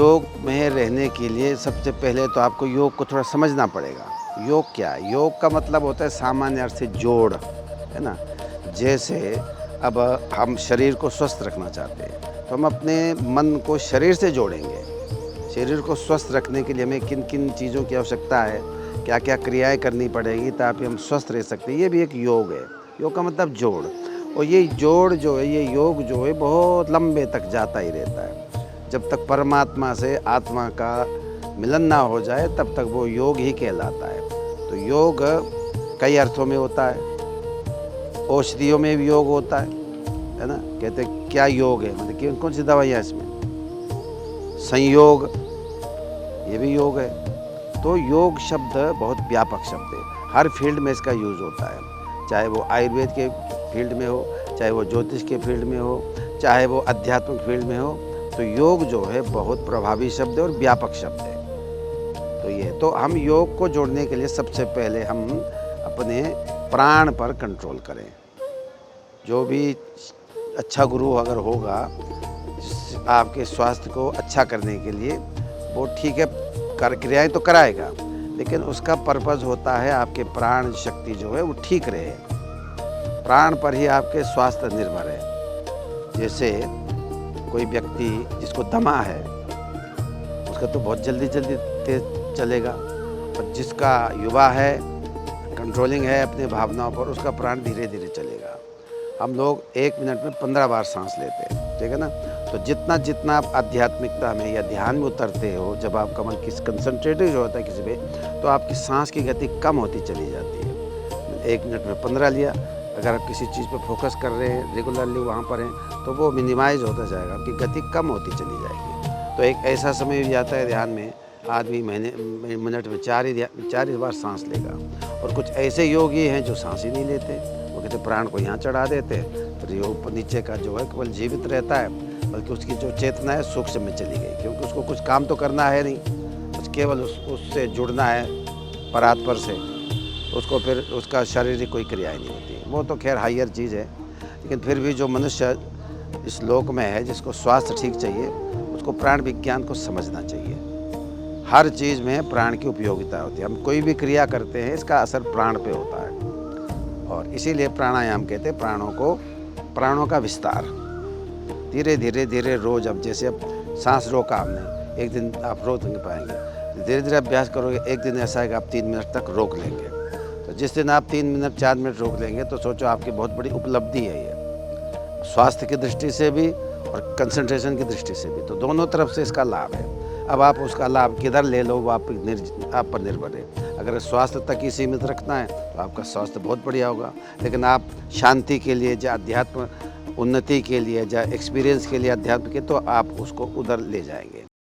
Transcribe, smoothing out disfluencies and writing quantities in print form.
योग में रहने के लिए सबसे पहले तो आपको योग को थोड़ा समझना पड़ेगा। योग क्या है? योग का मतलब होता है सामान्य अर्थ से जोड़, है ना? जैसे अब हम शरीर को स्वस्थ रखना चाहते हैं, तो हम अपने मन को शरीर से जोड़ेंगे। शरीर को स्वस्थ रखने के लिए हमें किन-किन चीज़ों की आवश्यकता है, क्या-क्या क्रियाएँ करनी पड़ेगी ताकि हम स्वस्थ रह सकते हैं, ये भी एक योग है। योग का मतलब जोड़, और ये जोड़ जो है, ये योग जो है बहुत लंबे तक जाता ही रहता है। जब तक परमात्मा से आत्मा का मिलन ना हो जाए तब तक वो योग ही कहलाता है। तो योग कई अर्थों में होता है। औषधियों में भी योग होता है ना? कहते हैं क्या योग है, मतलब कि कौन सी दवाइयाँ इसमें? संयोग, ये भी योग है। तो योग शब्द बहुत व्यापक शब्द है, हर फील्ड में इसका यूज़ होता है। चाहे वो आयुर्वेद के फील्ड में हो, चाहे वो ज्योतिष के फील्ड में हो, चाहे वो आध्यात्मिक फील्ड में हो, तो योग जो है बहुत प्रभावी शब्द है और व्यापक शब्द है। तो हम योग को जोड़ने के लिए सबसे पहले हम अपने प्राण पर कंट्रोल करें। जो भी अच्छा गुरु अगर होगा आपके स्वास्थ्य को अच्छा करने के लिए, वो ठीक है क्रियाएँ तो कराएगा, लेकिन उसका पर्पज़ होता है आपके प्राण शक्ति जो है वो ठीक रहे। प्राण पर ही आपके स्वास्थ्य निर्भर है। जैसे कोई व्यक्ति जिसको दमा है, उसका तो बहुत जल्दी तेज चलेगा, और जिसका युवा है, कंट्रोलिंग है अपनी भावनाओं पर, उसका प्राण धीरे धीरे चलेगा। हम लोग 1 मिनट में 15 बार सांस लेते हैं, ठीक है ना? तो जितना जितना आप आध्यात्मिकता में या ध्यान में उतरते हो, जब आपका मन किस कंसंट्रेटेड होता है किसी पे, तो आपकी सांस की गति कम होती चली जाती है। 1 मिनट में 15 लिया, अगर आप किसी चीज़ पर फोकस कर रहे हैं, रेगुलरली वहाँ पर हैं, तो वो मिनिमाइज़ होता जाएगा, आपकी गति कम होती चली जाएगी। तो एक ऐसा समय भी आता है ध्यान में, आदमी मिनट में 4 ही बार सांस लेगा। और कुछ ऐसे योगी हैं जो सांस ही नहीं लेते, वो कहते प्राण को यहाँ चढ़ा देते हैं, फिर ये ऊपर नीचे का जो है केवल जीवित रहता है, बल्कि उसकी जो चेतना है सूक्ष्म में चली गई, क्योंकि उसको कुछ काम तो करना है नहीं, बस केवल उससे जुड़ना है परात्पर से। उसको फिर उसका शारीरिक कोई क्रियाएँ नहीं होती। वो तो खैर हायर चीज़ है, लेकिन फिर भी जो मनुष्य इस लोक में है, जिसको स्वास्थ्य ठीक चाहिए, उसको प्राण विज्ञान को समझना चाहिए। हर चीज़ में प्राण की उपयोगिता होती है। हम कोई भी क्रिया करते हैं, इसका असर प्राण पे होता है, और इसीलिए प्राणायाम कहते हैं प्राणों का विस्तार। धीरे धीरे धीरे रोज़, अब जैसे अब सांस रोका हमने, एक दिन आप रोक नहीं पाएंगे, धीरे धीरे अभ्यास करोगे, एक दिन ऐसा है कि आप 3 मिनट तक रोक लेंगे। तो जिस दिन आप 3 मिनट 4 मिनट रोक लेंगे, तो सोचो आपकी बहुत बड़ी उपलब्धि है ये, स्वास्थ्य की दृष्टि से भी और कंसंट्रेशन की दृष्टि से भी। तो दोनों तरफ से इसका लाभ है। अब आप उसका लाभ किधर ले लो, वो आप पर निर्भर है। अगर स्वास्थ्य तक ही सीमित रखना है तो आपका स्वास्थ्य बहुत बढ़िया होगा, लेकिन आप शांति के लिए या अध्यात्म उन्नति के लिए या एक्सपीरियंस के लिए अध्यात्म के, तो आप उसको उधर ले जाएंगे।